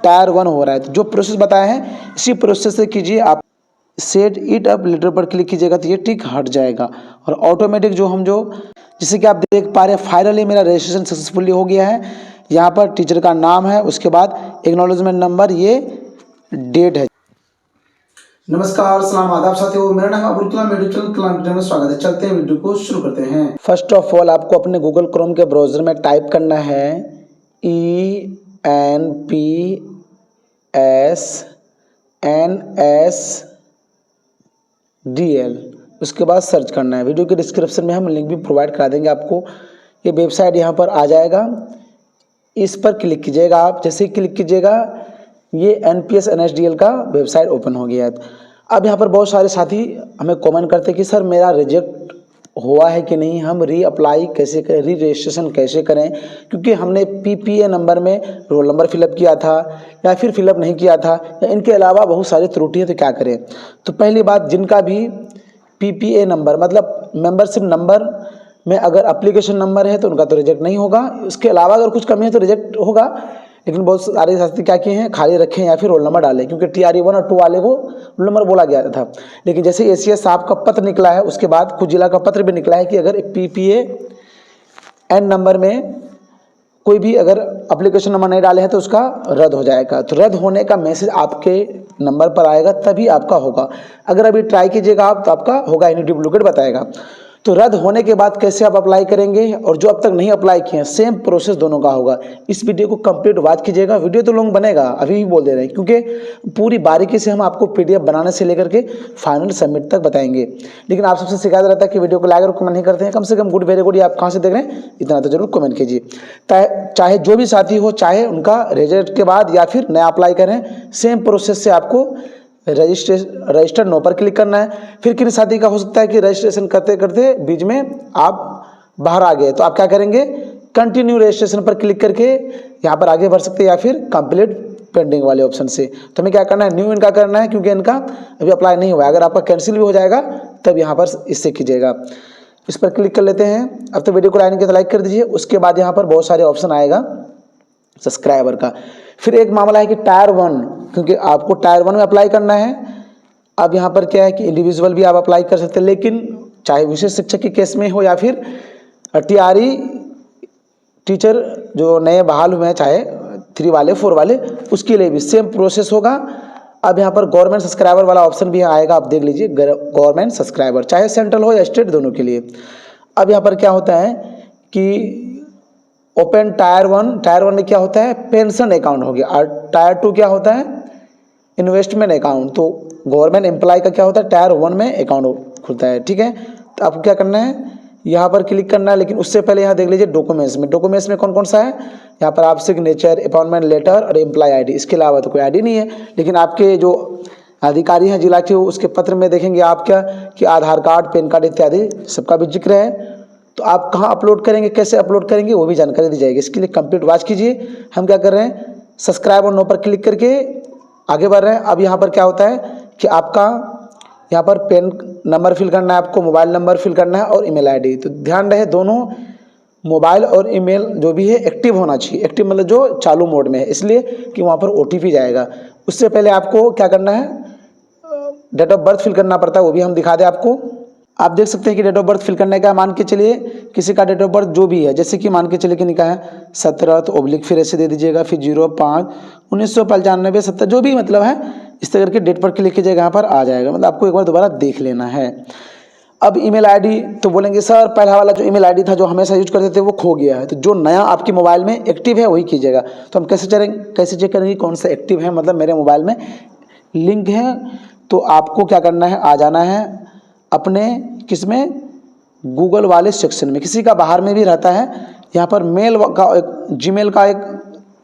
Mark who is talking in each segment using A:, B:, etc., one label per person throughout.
A: Tyre 1 हो रहा है। तो जो प्रोसेस बताया है इसी प्रोसेस से कीजिए। आप सेट इट अप लेटर पर क्लिक कीजिएगा तो ये टिक हट जाएगा। और ऑटोमेटिक जो जैसे कि आप देख पा रहे हैं फाइनली मेरा रजिस्ट्रेशन सक्सेसफुली हो गया है। यहाँ पर टीचर का नाम है, उसके बाद एक्नॉलेजमेंट नंबर, ये डेट है। नमस्कार, सलाम, आदाब साथियों, मेरा नाम अब्दुल कलाम, मेरे चैनल में स्वागत है। चलते हैं वीडियो को शुरू करते हैं। फर्स्ट ऑफ ऑल आपको अपने गूगल क्रोम के ब्राउजर में टाइप करना है ENPSNSDL, उसके बाद सर्च करना है। वीडियो के डिस्क्रिप्शन में हम लिंक भी प्रोवाइड करा देंगे आपको। ये वेबसाइट यहाँ पर आ जाएगा, इस पर क्लिक कीजिएगा। आप जैसे ही क्लिक कीजिएगा ये NPS NSDL का वेबसाइट ओपन हो गया है। अब यहाँ पर बहुत सारे साथी हमें कमेंट करते हैं कि सर मेरा रिजेक्ट हुआ है कि नहीं, हम री अप्लाई कैसे करें, री रजिस्ट्रेशन कैसे करें, क्योंकि हमने PPA नंबर में रोल नंबर फिलअप किया था या फिर फिलअप नहीं किया था, या इनके अलावा बहुत सारी त्रुटि है, तो क्या करें। तो पहली बात, जिनका भी PPA नंबर मतलब मेंबरशिप नंबर में अगर एप्लीकेशन नंबर है तो उनका तो रिजेक्ट नहीं होगा। उसके अलावा अगर कुछ कमी है तो रिजेक्ट होगा। लेकिन बहुत सारे साथी क्या किए हैं, खाली रखें या फिर रोल नंबर डालें, क्योंकि TRE 1 और 2 वाले को रोल नंबर बोला गया था। लेकिन जैसे ACS साहब का पत्र निकला है, उसके बाद कुछ जिला का पत्र भी निकला है कि अगर एक PPA N नंबर में कोई भी अगर एप्लीकेशन नंबर नहीं डाले हैं तो उसका रद्द हो जाएगा। तो रद्द होने का मैसेज आपके नंबर पर आएगा, तभी आपका होगा। अगर अभी ट्राई कीजिएगा आप तो आपका होगा ही नहीं, डुप्लीकेट बताएगा। तो रद्द होने के बाद कैसे आप अप्लाई करेंगे, और जो अब तक नहीं अप्लाई किए हैं सेम प्रोसेस दोनों का होगा। इस वीडियो को कंप्लीट वॉच कीजिएगा। वीडियो तो लॉन्ग बनेगा, अभी भी बोल दे रहे हैं, क्योंकि पूरी बारीकी से हम आपको PDF बनाने से लेकर के फाइनल सबमिट तक बताएंगे। लेकिन आप सबसे शिकायत रहता है कि वीडियो को लाइक और कमेंट नहीं करते हैं। कम से कम गुड वेरी गुड, आप कहाँ से देख रहे हैं इतना तो जरूर कमेंट कीजिए। चाहे जो भी साथी हो, चाहे उनका रिजल्ट के बाद या फिर नया अप्लाई करें, सेम प्रोसेस से आपको रजिस्टर नो पर क्लिक करना है। फिर किन साथी का हो सकता है कि रजिस्ट्रेशन करते करते बीच में आप बाहर आ गए, तो आप क्या करेंगे, कंटिन्यू रजिस्ट्रेशन पर क्लिक करके यहाँ पर आगे बढ़ सकते हैं, या फिर कंप्लीट पेंडिंग वाले ऑप्शन से। तो हमें क्या करना है, न्यू इनका करना है, क्योंकि इनका अभी अप्लाई नहीं हुआ है। अगर आपका कैंसिल भी हो जाएगा तब यहाँ पर इससे कीजिएगा। इस पर क्लिक कर लेते हैं। अब तो वीडियो को लाइक कर दीजिए। उसके बाद यहाँ पर बहुत सारे ऑप्शन आएगा सब्सक्राइबर का। फिर एक मामला है कि टायर 1, क्योंकि आपको टायर 1 में अप्लाई करना है। अब यहाँ पर क्या है कि इंडिविजुअल भी आप अप्लाई कर सकते हैं, लेकिन चाहे विशेष शिक्षक के केस में हो या फिर TRE टीचर जो नए बहाल हुए हैं, चाहे 3 वाले 4 वाले, उसके लिए भी सेम प्रोसेस होगा। अब यहाँ पर गवर्नमेंट सब्सक्राइबर वाला ऑप्शन भी आएगा, आप देख लीजिए, गवर्नमेंट सब्सक्राइबर, चाहे सेंट्रल हो या स्टेट, दोनों के लिए। अब यहाँ पर क्या होता है कि ओपन टायर 1 में क्या होता है, पेंशन अकाउंट हो गया। और टायर 2 क्या होता है, इन्वेस्टमेंट अकाउंट। तो गवर्नमेंट एम्प्लॉय का क्या होता है, टायर 1 में अकाउंट खुलता है, ठीक है। तो आपको क्या करना है, यहाँ पर क्लिक करना है। लेकिन उससे पहले यहाँ देख लीजिए डॉक्यूमेंट्स में कौन कौन सा है। यहाँ पर आप सिग्नेचर, अपॉइंटमेंट लेटर और एम्प्लॉय ID, इसके अलावा तो कोई ID नहीं है। लेकिन आपके जो अधिकारी हैं जिला के, उसके पत्र में देखेंगे आप क्या कि आधार कार्ड, पैन कार्ड इत्यादि सबका भी जिक्र है। तो आप कहाँ अपलोड करेंगे, कैसे अपलोड करेंगे, वो भी जानकारी दी जाएगी। इसके लिए कंप्लीट वॉच कीजिए। हम क्या कर रहे हैं, सब्सक्राइब और नो पर क्लिक करके आगे बढ़ रहे हैं। अब यहाँ पर क्या होता है कि आपका यहाँ पर पैन नंबर फिल करना है, आपको मोबाइल नंबर फिल करना है और ईमेल ID। तो ध्यान रहे, दोनों मोबाइल और ईमेल जो भी है एक्टिव होना चाहिए। एक्टिव मतलब जो चालू मोड में है, इसलिए कि वहाँ पर OTP जाएगा। उससे पहले आपको क्या करना है, डेट ऑफ बर्थ फिल करना पड़ता है, वो भी हम दिखा दें आपको। आप देख सकते हैं कि डेट ऑफ बर्थ फिल करने का, मान के चलिए किसी का डेट ऑफ बर्थ जो भी है, जैसे कि मान के चलिए कि निका है 17, तो ऑब्लिक फिर ऐसे दे दीजिएगा, फिर 05/1995 70, जो भी मतलब है, इस तरह के डेट पर क्लिक कीजिएगा, यहाँ पर आ जाएगा। मतलब आपको एक बार दोबारा देख लेना है। अब ईमेल ID, तो बोलेंगे सर पहला वाला जो ईमेल ID था जो हमेशा यूज करते थे वो खो गया है। तो जो नया आपके मोबाइल में एक्टिव है वही कीजिएगा। तो हम कैसे चेक करेंगे कौन सा एक्टिव है, मतलब मेरे मोबाइल में लिंक है। तो आपको क्या करना है, आ जाना है अपने किसमें, गूगल वाले सेक्शन में। किसी का बाहर में भी रहता है, यहाँ पर मेल का एक जीमेल का एक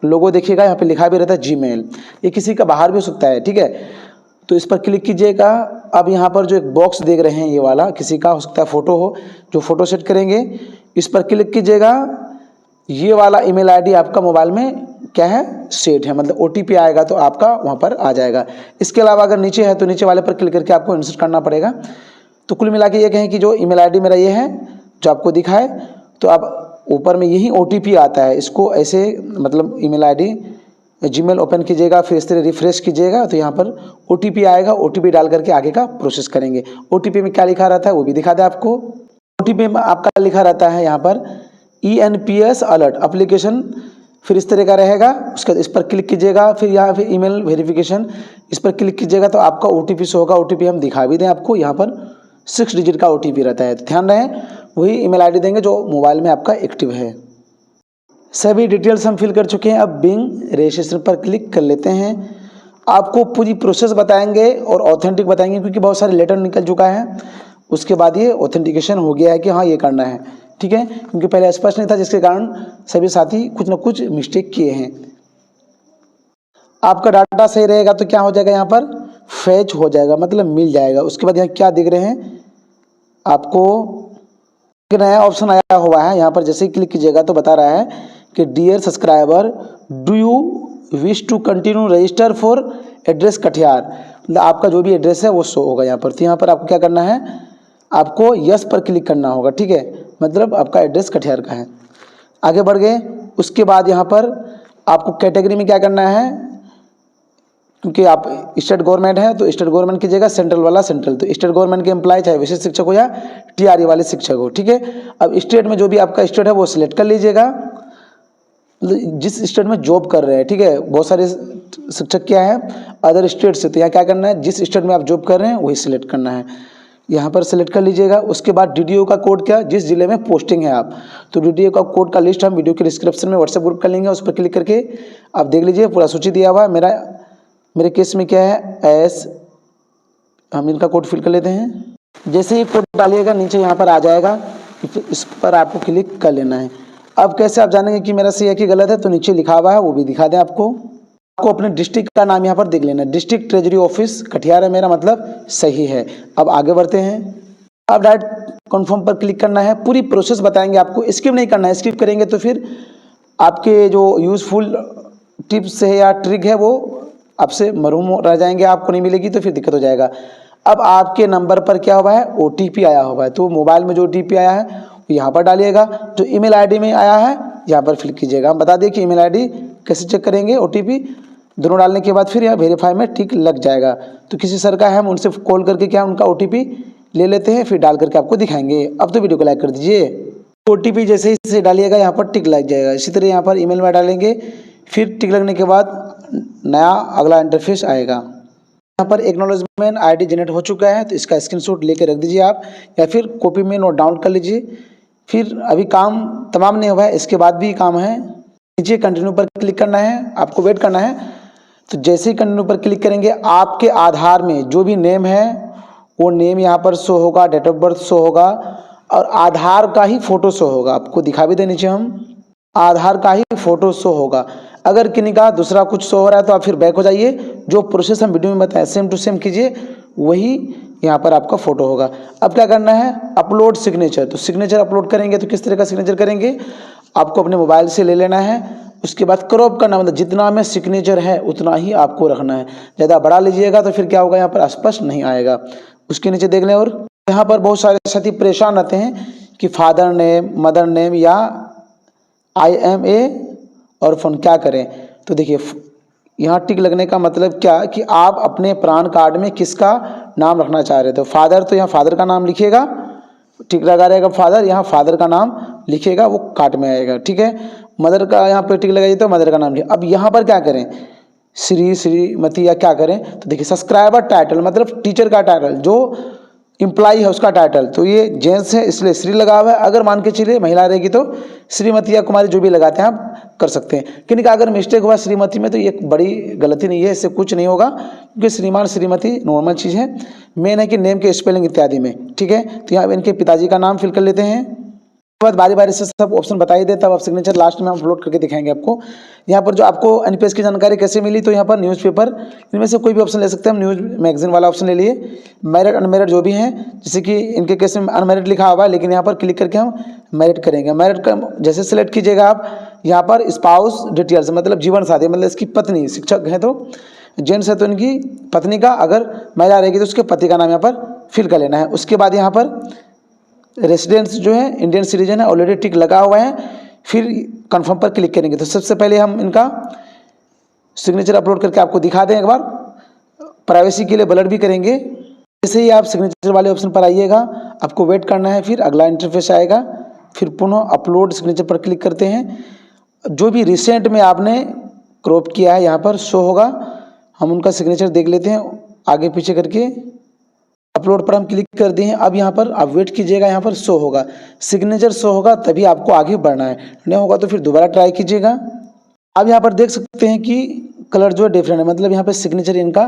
A: लोगो देखिएगा, यहाँ पे लिखा भी रहता है Gmail। ये किसी का बाहर भी हो सकता है, ठीक है। तो इस पर क्लिक कीजिएगा। अब यहाँ पर जो एक बॉक्स देख रहे हैं, ये वाला किसी का हो सकता है, फोटो हो, जो फोटो सेट करेंगे, इस पर क्लिक कीजिएगा। ये वाला ईमेल ID आपका मोबाइल में क्या है, सेट है, मतलब OTP आएगा तो आपका वहाँ पर आ जाएगा। इसके अलावा अगर नीचे है तो नीचे वाले पर क्लिक करके आपको इंसर्ट करना पड़ेगा। तो कुल मिला के ये कहें कि जो ईमेल ID मेरा ये है जो आपको दिखा है, तो आप ऊपर में यही OTP आता है, इसको ऐसे मतलब ईमेल ID जीमेल ओपन कीजिएगा, फिर इस तरह रिफ्रेश कीजिएगा तो यहाँ पर OTP आएगा। OTP डाल करके आगे का प्रोसेस करेंगे। OTP में क्या लिखा रहता है वो भी दिखा दें आपको। OTP में आपका लिखा रहता है यहाँ पर ENPS अलर्ट एप्लीकेशन, फिर इस तरह का रहेगा। उसके बाद इस पर क्लिक कीजिएगा, फिर यहाँ पे ईमेल वेरिफिकेशन, इस पर क्लिक कीजिएगा तो आपका OTP शो होगा। OTP हम दिखा भी दें आपको, यहाँ पर 6 डिजिट का OTP रहता है। तो ध्यान रहे वही ईमेल ID देंगे जो मोबाइल में आपका एक्टिव है। सभी डिटेल्स हम फिल कर चुके हैं। अब बिंग रजिस्ट्रेशन पर क्लिक कर लेते हैं। आपको पूरी प्रोसेस बताएंगे और ऑथेंटिक बताएंगे, क्योंकि बहुत सारे लेटर निकल चुका है। उसके बाद ये ऑथेंटिकेशन हो गया है कि हाँ ये करना है, ठीक है, क्योंकि पहले स्पष्ट नहीं था, जिसके कारण सभी साथी कुछ ना कुछ मिस्टेक किए हैं। आपका डाटा सही रहेगा तो क्या हो जाएगा, यहाँ पर फैच हो जाएगा, मतलब मिल जाएगा। उसके बाद यहाँ क्या दिख रहे हैं आपको, नया ऑप्शन आया हुआ है। यहाँ पर जैसे ही क्लिक कीजिएगा तो बता रहा है कि dear subscriber, do you wish to continue register for address Katihar, मतलब आपका जो भी एड्रेस है वो शो होगा यहाँ पर। तो यहाँ पर आपको क्या करना है, आपको यस पर क्लिक करना होगा, ठीक है, मतलब आपका एड्रेस कटिहार का है। आगे बढ़ गए। उसके बाद यहाँ पर आपको कैटेगरी में क्या करना है, क्योंकि आप स्टेट गवर्नमेंट है तो स्टेट गवर्नमेंट कीजिएगा, सेंट्रल वाला सेंट्रल, तो स्टेट गवर्नमेंट के एम्प्लॉय चाहे विशेष शिक्षक हो या TRE वाले शिक्षक हो, ठीक है। अब स्टेट में जो भी आपका स्टेट है वो सिलेक्ट कर लीजिएगा, जिस स्टेट में जॉब कर रहे हैं, ठीक है। बहुत सारे शिक्षक क्या है अदर स्टेट से, तो यहाँ क्या करना है, जिस स्टेट में आप जॉब कर रहे हैं वही सिलेक्ट करना है, यहाँ पर सिलेक्ट कर लीजिएगा। उसके बाद DDO का कोड, क्या जिस जिले में पोस्टिंग है आप, तो DDO का कोड का लिस्ट हम वीडियो के डिस्क्रिप्शन में व्हाट्सएप ग्रुप कर लेंगे। उस पर क्लिक करके आप देख लीजिए, पूरा सूची दिया हुआ है। मेरे केस में क्या है हम इनका कोड फिल कर लेते हैं। जैसे ही कोड डालिएगा नीचे यहाँ पर आ जाएगा, इस पर आपको क्लिक कर लेना है। अब कैसे आप जानेंगे कि मेरा सही है कि गलत है, तो नीचे लिखा हुआ है वो भी दिखा दें आपको अपने डिस्ट्रिक्ट का नाम यहाँ पर देख लेना है। डिस्ट्रिक्ट ट्रेजरी ऑफिस कटिहार है मेरा, मतलब सही है। अब आगे बढ़ते हैं। अब डायरेक्ट कन्फर्म पर क्लिक करना है। पूरी प्रोसेस बताएंगे आपको, स्किप नहीं करना है, स्किप करेंगे तो फिर आपके जो यूज़फुल टिप्स है या ट्रिक है वो आपसे महरूम रह जाएंगे, आपको नहीं मिलेगी तो फिर दिक्कत हो जाएगा। अब आपके नंबर पर क्या हुआ है, OTP आया हुआ है, तो मोबाइल में जो OTP आया है यहाँ पर डालिएगा। जो ईमेल ID में आया है यहाँ पर फिल कीजिएगा। हम बता दें कि ईमेल ID कैसे चेक करेंगे, OTP दोनों डालने के बाद फिर यहाँ वेरीफाई में टिक लग जाएगा। तो किसी सर का है, हम उनसे कॉल करके क्या उनका OTP ले लेते हैं, फिर डाल करके आपको दिखाएंगे। अब तो वीडियो को लाइक कर दीजिए। OTP जैसे ही से डालिएगा यहाँ पर टिक लग जाएगा। इसी तरह यहाँ पर ईमेल में डालेंगे, फिर टिक लगने के बाद नया अगला इंटरफेस आएगा। यहाँ पर एक्नॉलेजमेंट ID जनरेट हो चुका है, तो इसका स्क्रीनशॉट लेकर रख दीजिए आप, या फिर कॉपी में नोट डाउन कर लीजिए। फिर अभी काम तमाम नहीं हुआ है, इसके बाद भी काम है। नीचे कंटिन्यू पर क्लिक करना है, आपको वेट करना है। तो जैसे ही कंटिन्यू पर क्लिक करेंगे, आपके आधार में जो भी नेम है वो नेम यहाँ पर शो होगा, डेट ऑफ बर्थ शो होगा, और आधार का ही फोटो शो होगा। आपको दिखा भी दे नीचे, हम आधार का ही फोटो शो होगा। अगर किन्हीं का दूसरा कुछ शो हो रहा है तो आप फिर बैक हो जाइए, जो प्रोसेस हम वीडियो में बताएं सेम टू सेम कीजिए, वही यहाँ पर आपका फोटो होगा। अब क्या करना है, अपलोड सिग्नेचर। तो सिग्नेचर अपलोड करेंगे तो किस तरह का सिग्नेचर करेंगे, आपको अपने मोबाइल से ले लेना है। उसके बाद क्रॉप करना, मतलब जितना में सिग्नेचर है उतना ही आपको रखना है। ज़्यादा बड़ा लीजिएगा तो फिर क्या होगा, यहाँ पर स्पष्ट नहीं आएगा। उसके नीचे देख लें। और यहाँ पर बहुत सारे साथी परेशान रहते हैं कि फादर नेम, मदर नेम या IMA और फोन क्या करें। तो देखिए यहाँ टिक लगने का मतलब क्या कि आप अपने पैन कार्ड में किसका नाम रखना चाह रहे थे। फादर, तो यहाँ फादर का नाम लिखिएगा, टिक लगा रहेगा फादर, यहाँ फादर का नाम लिखिएगा, वो कार्ड में आएगा, ठीक है। मदर का यहाँ पर टिक लगाइए तो मदर का नाम लिखिए। अब यहाँ पर क्या करें, श्रीमती या क्या करें, तो देखिए सब्सक्राइबर टाइटल, मतलब टीचर का टाइटल, जो इम्प्लाई है उसका टाइटल, तो ये जेंट्स है इसलिए श्री लगा हुआ है। अगर मान के चलिए महिला रहेगी तो श्रीमती या कुमारी जो भी लगाते हैं आप कर सकते हैं। किन्हीं का अगर मिस्टेक हुआ श्रीमती में तो ये बड़ी गलती नहीं है, इससे कुछ नहीं होगा, क्योंकि श्रीमान श्रीमती नॉर्मल चीज़ है। मेन है कि नेम के स्पेलिंग इत्यादि में, ठीक है। तो यहाँ इनके पिताजी का नाम फिल कर लेते हैं। बाद बारी बारी से सब ऑप्शन बताई दे, तब आप सिग्नेचर लास्ट में हम अपलोड करके दिखाएंगे आपको। यहाँ पर जो आपको NPS की जानकारी कैसे मिली, तो यहाँ पर न्यूज़पेपर, इनमें से कोई भी ऑप्शन ले सकते हैं। हम न्यूज़ मैगजीन वाला ऑप्शन ले लिए। मैरिड अनमैरिड जो भी हैं, जैसे कि इनके केस में अनमैरिड लिखा हुआ है, लेकिन यहाँ पर क्लिक करके हम मैरिड करेंगे। मैरिड का जैसे सेलेक्ट कीजिएगा आप, यहाँ पर स्पाउस डिटेल्स, मतलब जीवन साथी, मतलब इसकी पत्नी, शिक्षक है तो जेंट्स है तो इनकी पत्नी का, अगर महिला रहेगी तो उसके पति का नाम यहाँ पर फिल कर लेना है। उसके बाद यहाँ पर रेसिडेंस जो है इंडियन सिटीजन है, ऑलरेडी टिक लगा हुआ है। फिर कंफर्म पर क्लिक करेंगे। तो सबसे पहले हम इनका सिग्नेचर अपलोड करके आपको दिखा दें एक बार, प्राइवेसी के लिए ब्लर भी करेंगे। जैसे ही आप सिग्नेचर वाले ऑप्शन पर आइएगा, आपको वेट करना है, फिर अगला इंटरफेस आएगा, फिर पुनः अपलोड सिग्नेचर पर क्लिक करते हैं। जो भी रिसेंट में आपने क्रॉप किया है यहाँ पर शो होगा, हम उनका सिग्नेचर देख लेते हैं आगे पीछे करके। अपलोड पर हम क्लिक कर दिए हैं। अब यहाँ पर आप वेट कीजिएगा, यहाँ पर शो होगा, सिग्नेचर शो होगा, तभी आपको आगे बढ़ना है, नहीं होगा तो फिर दोबारा ट्राई कीजिएगा। अब यहाँ पर देख सकते हैं कि कलर जो है डिफरेंट है, मतलब यहाँ पर सिग्नेचर इनका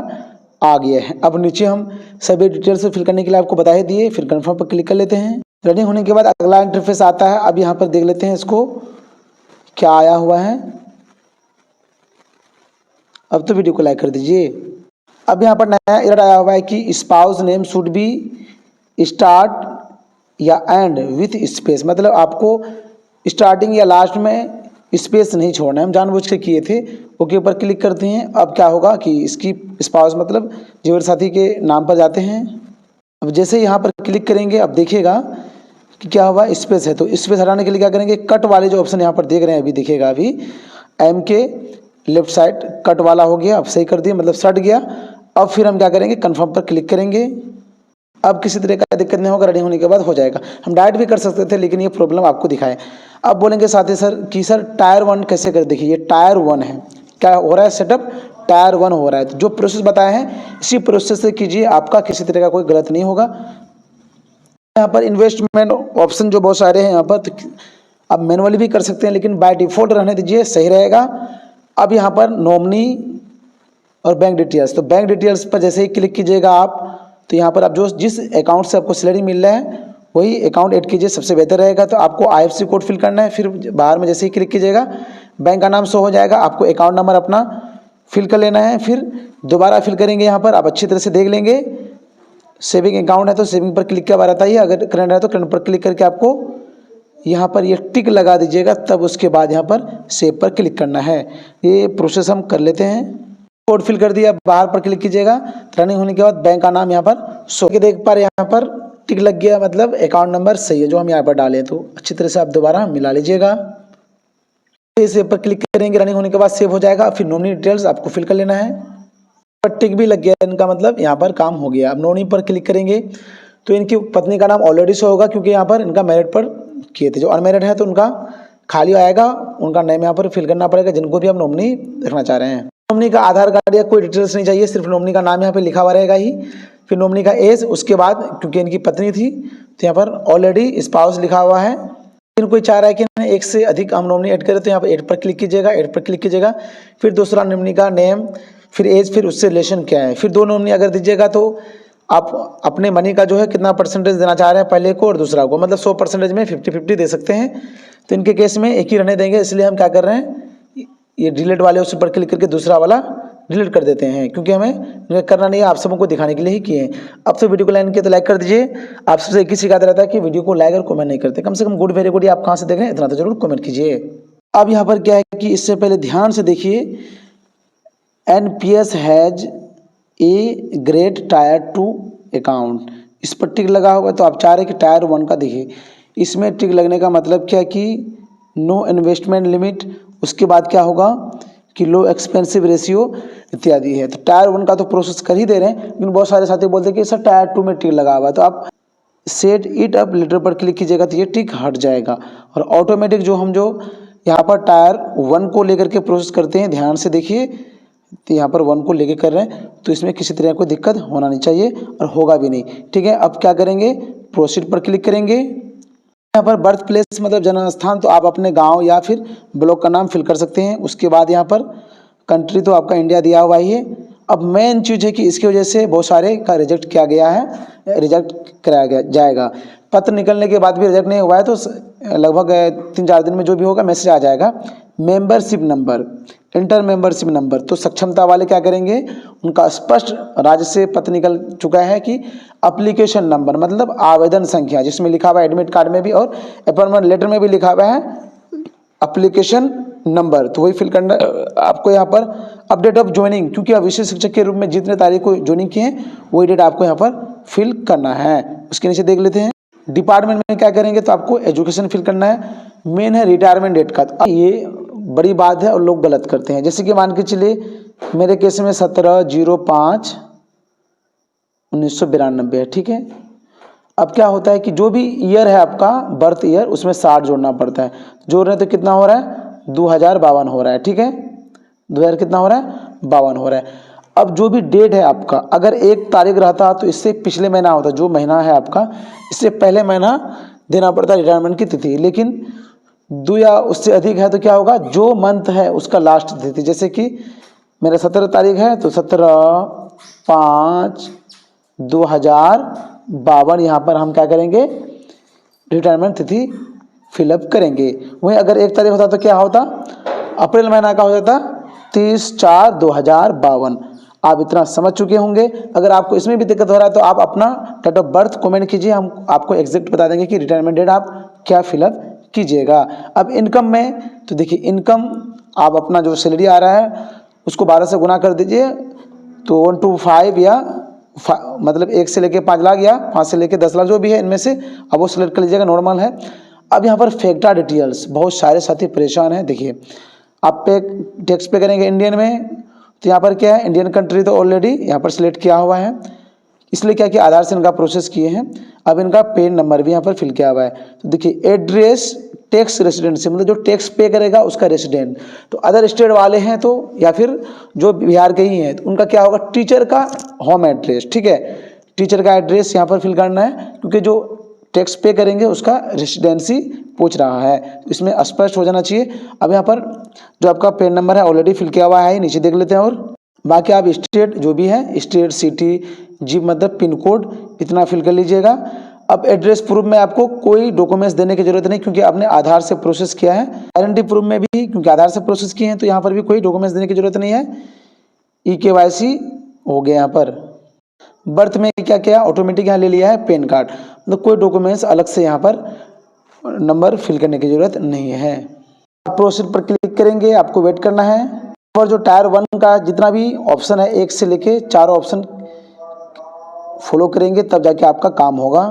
A: आ गया है। अब नीचे हम सभी डिटेल्स फिल करने के लिए आपको बता ही दिए, फिर कन्फर्म पर क्लिक कर लेते हैं। रनिंग होने के बाद अगला इंटरफेस आता है। अब यहाँ पर देख लेते हैं इसको क्या आया हुआ है। अब तो वीडियो को लाइक कर दीजिए। अब यहाँ पर नया एरर आया हुआ है कि spouse name should be start या एंड विथ स्पेस, मतलब आपको स्टार्टिंग या लास्ट में स्पेस नहीं छोड़ना है। हम जानबूझ के किए थे। ओके पर क्लिक करते हैं। अब क्या होगा कि इसकी स्पाउस मतलब जीवन साथी के नाम पर जाते हैं। अब जैसे यहाँ पर क्लिक करेंगे, अब देखिएगा कि क्या हुआ, स्पेस है, तो स्पेस हटाने के लिए क्या करेंगे, कट वाले जो ऑप्शन यहाँ पर देख रहे हैं, अभी दिखेगा, अभी एम के लेफ्ट साइड कट वाला हो गया। अब सही कर दिया, मतलब सट गया। अब फिर हम क्या करेंगे, कन्फर्म पर क्लिक करेंगे। अब किसी तरह का दिक्कत नहीं होगा, रेडी होने के बाद हो जाएगा। हम डायरेक्ट भी कर सकते थे, लेकिन ये प्रॉब्लम आपको दिखाए। अब बोलेंगे साथ ही सर कि सर टायर 1 कैसे कर, देखिए ये टायर 1 है, क्या हो रहा है, सेटअप टायर 1 हो रहा है। तो जो प्रोसेस बताए हैं इसी प्रोसेस से कीजिए, आपका किसी तरह का कोई गलत नहीं होगा। यहाँ पर इन्वेस्टमेंट ऑप्शन जो बहुत सारे हैं यहाँ पर, तो आप मैनुअली भी कर सकते हैं, लेकिन बाय डिफ़ॉल्ट रहने दीजिए, सही रहेगा। अब यहाँ पर नॉमिनी और बैंक डिटेल्स, तो बैंक डिटेल्स पर जैसे ही क्लिक कीजिएगा आप, तो यहाँ पर आप जो जिस अकाउंट से आपको सैलरी मिल रहा है वही अकाउंट ऐड कीजिए, सबसे बेहतर रहेगा। तो आपको IFSC कोड फिल करना है, फिर बाहर में जैसे ही क्लिक कीजिएगा बैंक का नाम शो हो जाएगा, आपको अकाउंट नंबर अपना फिल कर लेना है, फिर दोबारा फिल करेंगे। यहाँ पर आप अच्छी तरह से देख लेंगे, सेविंग अकाउंट है तो सेविंग पर क्लिक का बार आता ही है, अगर करंट है तो करंट पर क्लिक करके आपको यहाँ पर ये टिक लगा दीजिएगा, तब उसके बाद यहाँ पर सेव पर क्लिक करना है। ये प्रोसेस हम कर लेते हैं। कोड फिल कर दिया, बाहर पर क्लिक कीजिएगा, रनिंग होने के बाद बैंक का नाम यहाँ पर शो के देख पा रहे, यहाँ पर टिक लग गया, मतलब अकाउंट नंबर सही है जो हम यहाँ पर डाले। तो अच्छी तरह से आप दोबारा मिला लीजिएगा। सेव पर क्लिक करेंगे, रनिंग होने के बाद सेव हो जाएगा। फिर नॉमिनी डिटेल्स आपको फिल कर लेना है, पर टिक भी लग गया, इनका मतलब यहाँ पर काम हो गया। अब नॉमिनी पर क्लिक करेंगे तो इनकी पत्नी का नाम ऑलरेडी शो होगा, क्योंकि यहाँ पर इनका मैरिड पर किए थे। जो अनमैरिड है तो उनका खाली आएगा, उनका नेम यहाँ पर फिल करना पड़ेगा, जिनको भी आप नॉमिनी रखना चाह रहे हैं। नॉमिनी का आधार कार्ड या कोई डिटेल्स नहीं चाहिए, सिर्फ नॉमिनी का नाम यहाँ पे लिखा हुआ रहेगा ही। फिर नॉमिनी का एज, उसके बाद क्योंकि इनकी पत्नी थी तो यहाँ पर ऑलरेडी स्पाउस लिखा हुआ है। लेकिन कोई चाह रहा है कि एक से अधिक हम नॉमिनी ऐड करें, तो यहाँ पर ऐड पर क्लिक कीजिएगा, ऐड पर क्लिक कीजिएगा। फिर दूसरा नॉमिनी का नेम, फिर एज, फिर उससे रिलेशन क्या है। फिर दो नॉमिनी अगर दीजिएगा तो आप अपने मनी का जो है कितना परसेंटेज देना चाह रहे हैं, पहले को और दूसरा को, मतलब 100% में 50-50 दे सकते हैं। तो इनके केस में एक ही रहने देंगे, इसलिए हम क्या कर रहे हैं, ये डिलीट वाले उस पर क्लिक करके दूसरा वाला डिलीट कर देते हैं, क्योंकि हमें करना नहीं है, आप सबको दिखाने के लिए ही किए हैं। अब तो वीडियो को लाइक किया तो लाइक कर दीजिए। आप सबसे एक ही शिकायत रहता है कि वीडियो को लाइक और कमेंट नहीं करते। कम से कम गुड वेरी गुड आप कहाँ से देख रहे हैं इतना तो जरूर कमेंट कीजिए। अब यहाँ पर क्या है कि इससे पहले ध्यान से देखिए, NPS has A grade tyre 2 account, इस पर टिक लगा होगा। तो आप चाह रहे हैं कि टायर 1 का देखिए, इसमें टिक लगने का मतलब क्या कि नो इन्वेस्टमेंट लिमिट, उसके बाद क्या होगा कि लो एक्सपेंसिव रेशियो इत्यादि है। तो टायर 1 का तो प्रोसेस कर ही दे रहे हैं, लेकिन बहुत सारे साथी बोलते हैं कि सर टायर 2 में टिक लगा हुआ है। तो आप सेट इट अप लेटर पर क्लिक कीजिएगा तो ये टिक हट जाएगा। और ऑटोमेटिक जो हम जो यहाँ पर टायर 1 को लेकर के प्रोसेस करते हैं, ध्यान से देखिए, तो यहाँ पर 1 को लेके कर रहे हैं, तो इसमें किसी तरह कोई दिक्कत होना नहीं चाहिए और होगा भी नहीं। ठीक है, अब क्या करेंगे, प्रोसीड पर क्लिक करेंगे। यहाँ पर बर्थ प्लेस मतलब जन्म स्थान, तो आप अपने गांव या फिर ब्लॉक का नाम फिल कर सकते हैं। उसके बाद यहाँ पर कंट्री तो आपका इंडिया दिया हुआ ही है। अब मेन चीज़ है कि इसकी वजह से बहुत सारे का रिजेक्ट किया गया है, रिजेक्ट कराया गया जाएगा। पत्र निकलने के बाद भी रिजेक्ट नहीं हुआ है तो लगभग 3-4 दिन में जो भी होगा मैसेज आ जाएगा। Membership number, inter membership number, तो सक्षमता वाले क्या करेंगे, उनका स्पष्ट राज्य से पत्र निकल चुका है कि एप्लीकेशन नंबर मतलब आवेदन संख्या, जिसमें लिखा हुआ है एडमिट कार्ड में भी और अपॉइंटमेंट लेटर में भी लिखा हुआ है एप्लीकेशन नंबर, तो वही फिल करना आपको। यहाँ पर अपडेट ऑफ ज्वाइनिंग, क्योंकि आप विशेष शिक्षक के रूप में जितने तारीख को ज्वाइनिंग किए हैं वही डेट आपको यहाँ पर फिल करना है। उसके नीचे देख लेते हैं डिपार्टमेंट में क्या करेंगे, तो आपको एजुकेशन फिल करना है। मेन है रिटायरमेंट डेट का, तो ये बड़ी बात है और लोग गलत करते हैं। जैसे कि मान के चलिए मेरे केस में 17/05/1992 है, ठीक है। अब क्या होता है कि जो भी ईयर है आपका बर्थ ईयर उसमें 60 जोड़ना पड़ता है। जोड़ रहे तो कितना हो रहा है 2052 हो रहा है, ठीक है। 2000 कितना हो रहा है 52 हो रहा है। अब जो भी डेट है आपका अगर 1 तारीख रहता तो इससे पिछले महीना होता, जो महीना है आपका इससे पहले महीना देना पड़ता रिटायरमेंट की तिथि, लेकिन 2 या उससे अधिक है तो क्या होगा जो मंथ है उसका लास्ट तिथि। जैसे कि मेरा 17 तारीख है तो 17/5/2052 यहाँ पर हम क्या करेंगे रिटायरमेंट तिथि फिलअप करेंगे। वहीं अगर 1 तारीख होता तो क्या होता अप्रैल महीना का हो जाता 30/4/2052। आप इतना समझ चुके होंगे। अगर आपको इसमें भी दिक्कत हो रहा है तो आप अपना डेट ऑफ बर्थ कमेंट कीजिए, हम आपको एग्जैक्ट बता देंगे कि रिटायरमेंट डेट आप क्या फिलअप कीजिएगा। अब इनकम में तो देखिए इनकम आप अपना जो सैलरी आ रहा है उसको 12 से गुना कर दीजिए तो 125 या मतलब 1 से लेके 5 लाख या 5 से लेके 10 लाख जो भी है इनमें से अब वो सिलेक्ट कर लीजिएगा, नॉर्मल है। अब यहाँ पर फैक्टा डिटेल्स बहुत सारे साथी परेशान हैं। देखिए आप पे टैक्स पे करेंगे इंडियन में तो यहाँ पर क्या है इंडियन कंट्री तो ऑलरेडी यहाँ पर सिलेक्ट किया हुआ है, इसलिए क्या किया आधार से इनका प्रोसेस किए हैं। अब इनका पेन नंबर भी यहाँ पर फिल किया हुआ है। तो देखिए एड्रेस टैक्स रेसिडेंसी मतलब जो टैक्स पे करेगा उसका रेसिडेंट, तो अदर स्टेट वाले हैं तो या फिर जो बिहार के ही हैं तो उनका क्या होगा टीचर का होम एड्रेस, ठीक है। टीचर का एड्रेस यहाँ पर फिल करना है क्योंकि जो टैक्स पे करेंगे उसका रेसिडेंसी पूछ रहा है, तो इसमें स्पष्ट हो जाना चाहिए। अब यहाँ पर जो आपका पेन नंबर है ऑलरेडी फिल किया हुआ है, नीचे देख लेते हैं। और बाकी आप स्टेट जो भी है स्टेट सिटी जी मतलब पिन कोड इतना फिल कर लीजिएगा। अब एड्रेस प्रूफ में आपको कोई डॉक्यूमेंट्स देने की जरूरत नहीं क्योंकि आपने आधार से प्रोसेस किया है। आइडेंटिटी प्रूफ में भी क्योंकि आधार से प्रोसेस किए हैं तो यहाँ पर भी कोई डॉक्यूमेंट्स देने की जरूरत नहीं है। EKYC हो गया। यहाँ पर बर्थ में क्या क्या ऑटोमेटिक यहाँ ले लिया है पैन कार्ड, मतलब कोई डॉक्यूमेंट्स अलग से यहाँ पर नंबर फिल करने की जरूरत नहीं है। आप प्रोसीड पर क्लिक करेंगे, आपको वेट करना है। और जो टायर 1 का जितना भी ऑप्शन है 1 से लेके 4 ऑप्शन फॉलो करेंगे तब जाके आपका काम होगा।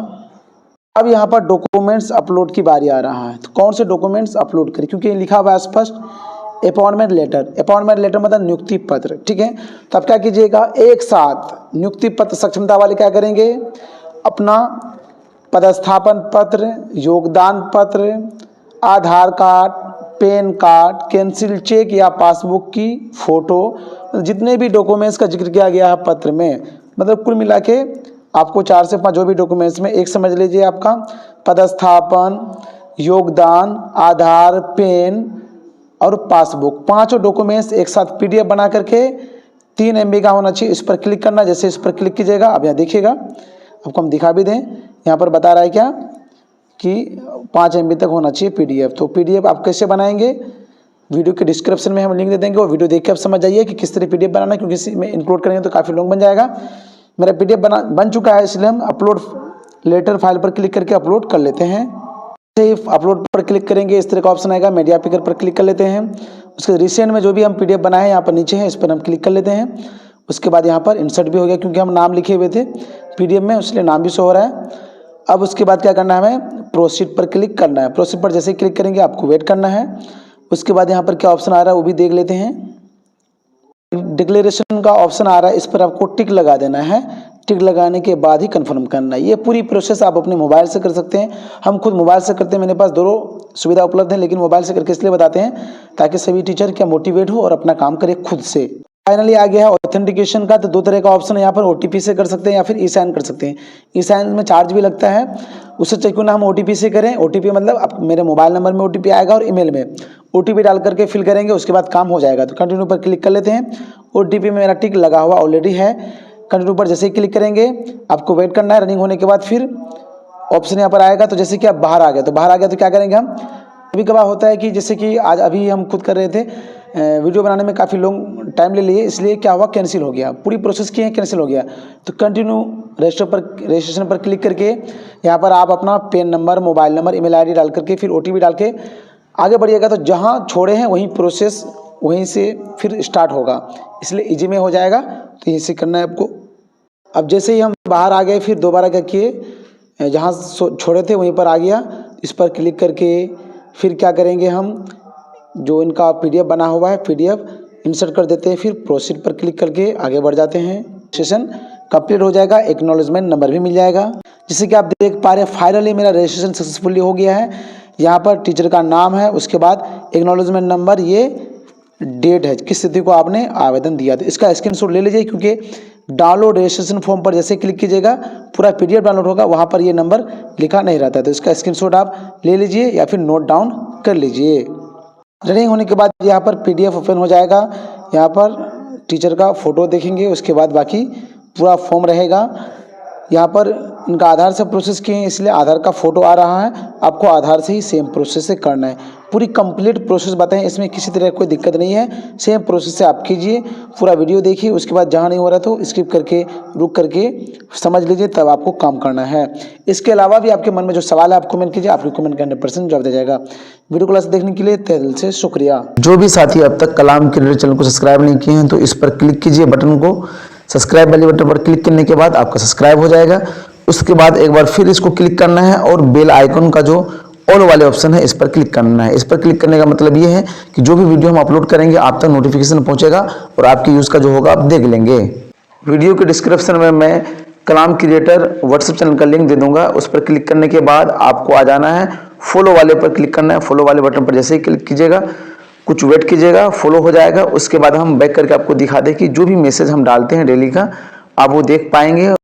A: अब यहाँ पर डॉक्यूमेंट्स अपलोड की बारी आ रहा है, तो कौन से डॉक्यूमेंट्स अपलोड करें क्योंकि लिखा हुआ है स्पष्ट अपॉइंटमेंट लेटर। अपॉइंटमेंट लेटर मतलब नियुक्ति पत्र, ठीक है। तो आप क्या कीजिएगा एक साथ नियुक्ति पत्र सक्षमता वाले क्या करेंगे अपना पदस्थापन पत्र, योगदान पत्र, Aadhaar card, PAN card, cancel cheque या पासबुक की फ़ोटो, जितने भी डॉक्यूमेंट्स का जिक्र किया गया है पत्र में, मतलब कुल मिला के आपको 4 से 5 जो भी डॉक्यूमेंट्स में एक समझ लीजिए आपका पदस्थापन, योगदान, आधार, पैन और पासबुक, 5 डॉक्यूमेंट्स एक साथ PDF बना करके 3 MB का होना चाहिए। इस पर क्लिक करना, जैसे इस पर क्लिक कीजिएगा अब यहाँ देखिएगा, आपको हम दिखा भी दें, यहाँ पर बता रहा है क्या कि 5 MB तक होना चाहिए PDF। तो PDF आप कैसे बनाएंगे वीडियो के डिस्क्रिप्शन में हम लिंक दे देंगे, वो वीडियो देख के आप समझ जाइए कि किस तरह PDF बनाना है, क्योंकि इसमें इंक्लूड करेंगे तो काफ़ी लॉन्ग बन जाएगा। मेरा PDF बन चुका है, इसलिए हम अपलोड लेटर फाइल पर क्लिक करके अपलोड कर लेते हैं। अपलोड पर क्लिक करेंगे इस तरह का ऑप्शन आएगा, मीडिया पिकर पर क्लिक कर लेते हैं। उसके रिसेंट में जो भी हम PDF बनाए हैं यहाँ पर नीचे है, इस पर हम क्लिक कर लेते हैं। उसके बाद यहाँ पर इंसर्ट भी हो गया क्योंकि हम नाम लिखे हुए थे PDF में, इसलिए नाम भी शो हो रहा है। अब उसके बाद क्या करना है हमें प्रोसीड पर क्लिक करना है। प्रोसीड पर जैसे ही क्लिक करेंगे आपको वेट करना है। उसके बाद यहाँ पर क्या ऑप्शन आ रहा है वो भी देख लेते हैं। डिक्लेरेशन का ऑप्शन आ रहा है, इस पर आपको टिक लगा देना है। टिक लगाने के बाद ही कंफर्म करना है। ये पूरी प्रोसेस आप अपने मोबाइल से कर सकते हैं, हम खुद मोबाइल से करते हैं, मेरे पास दोनों सुविधा उपलब्ध है, लेकिन मोबाइल से करके इसलिए बताते हैं ताकि सभी टीचर क्या मोटिवेट हो और अपना काम करे खुद से। फाइनली आ गया है ऑथेंटिकेशन का, तो 2 तरह का ऑप्शन है यहाँ पर, OTP से कर सकते हैं या फिर ई-साइन कर सकते हैं। ई-साइन में चार्ज भी लगता है, उससे चाहिए क्यों ना हम OTP से करें। OTP मतलब अब मेरे मोबाइल नंबर में OTP आएगा और ईमेल में OTP डाल करके फिल करेंगे, उसके बाद काम हो जाएगा। तो कंटिन्यू पर क्लिक कर लेते हैं। OTP में मेरा टिक लगा हुआ ऑलरेडी है। कंटिन्यू पर जैसे ही क्लिक करेंगे आपको वेट करना है, रनिंग होने के बाद फिर ऑप्शन यहाँ पर आएगा। तो जैसे कि आप बाहर आ गए, तो बाहर आ गया तो क्या करेंगे हम, कभी कभार होता है कि जैसे कि आज अभी हम खुद कर रहे थे, वीडियो बनाने में काफ़ी लॉन्ग टाइम ले लिए, इसलिए क्या हुआ कैंसिल हो गया, पूरी प्रोसेस किए हैं कैंसिल हो गया। तो कंटिन्यू रजिस्ट्रेशन पर क्लिक करके यहाँ पर आप अपना pan number, mobile number, email ID डाल करके फिर OTP डाल के आगे बढ़िएगा। तो जहाँ छोड़े हैं वहीं प्रोसेस वहीं से फिर स्टार्ट होगा, इसलिए ईजी में हो जाएगा। तो इसे करना है आपको। अब जैसे ही हम बाहर आ गए फिर दोबारा क्या किए, जहाँ छोड़े थे वहीं पर आ गया, इस पर क्लिक करके फिर क्या करेंगे हम जो इनका पीडीएफ बना हुआ है पीडीएफ इंसर्ट कर देते हैं, फिर प्रोसीड पर क्लिक करके आगे बढ़ जाते हैं। रजिस्ट्रेशन कंप्लीट हो जाएगा, एक्नॉलेजमेंट नंबर भी मिल जाएगा। जैसे कि आप देख पा रहे हैं फाइनली मेरा रजिस्ट्रेशन सक्सेसफुली हो गया है। यहाँ पर टीचर का नाम है, उसके बाद एक्नॉलेजमेंट नंबर, ये डेट है किस तिथि को आपने आवेदन दिया था। इसका स्क्रीनशॉट ले लीजिए, क्योंकि डाउनलोड रजिस्ट्रेशन फॉर्म पर जैसे क्लिक कीजिएगा पूरा पीडीएफ डाउनलोड होगा, वहाँ पर ये नंबर लिखा नहीं रहता है। तो इसका स्क्रीनशॉट आप ले लीजिए या फिर नोट डाउन कर लीजिए। रनिंग होने के बाद यहाँ पर पीडीएफ ओपन हो जाएगा। यहाँ पर टीचर का फ़ोटो देखेंगे, उसके बाद बाकी पूरा फॉर्म रहेगा। यहाँ पर इनका आधार से प्रोसेस किए हैं, इसलिए आधार का फ़ोटो आ रहा है। आपको आधार से ही सेम प्रोसेस से करना है। पूरी कंप्लीट प्रोसेस बताएं, इसमें किसी तरह कोई दिक्कत नहीं है। सेम प्रोसेस से आप कीजिए, पूरा वीडियो देखिए, उसके बाद जहाँ नहीं हो रहा तो स्किप करके रुक करके समझ लीजिए, तब आपको काम करना है। इसके अलावा भी आपके मन में जो सवाल है आप कमेंट कीजिए, आपको कमेंट का 100% जवाब दिया जाएगा। वीडियो क्लास देखने के लिए तहे दिल से शुक्रिया। जो भी साथी अब तक कलाम क्रिएटर चैनल को सब्सक्राइब नहीं किए हैं तो इस पर क्लिक कीजिए बटन को। सब्सक्राइब वाले बटन पर क्लिक करने के बाद आपका सब्सक्राइब हो जाएगा। उसके बाद एक बार फिर इसको क्लिक करना है और बेल आइकन का जो ऑल वाले ऑप्शन है इस पर क्लिक करना है। इस पर क्लिक करने का मतलब ये है कि जो भी वीडियो हम अपलोड करेंगे आप तक नोटिफिकेशन पहुंचेगा और आपके यूज़ का जो होगा आप देख लेंगे। वीडियो के डिस्क्रिप्शन में मैं कलाम क्रिएटर व्हाट्सएप चैनल का लिंक दे दूंगा। उस पर क्लिक करने के बाद आपको आ जाना है फॉलो वाले पर क्लिक करना है। फॉलो वाले बटन पर जैसे ही क्लिक कीजिएगा कुछ वेट कीजिएगा, फॉलो हो जाएगा। उसके बाद हम बैक करके आपको दिखा दें कि जो भी मैसेज हम डालते हैं डेली का आप वो देख पाएंगे।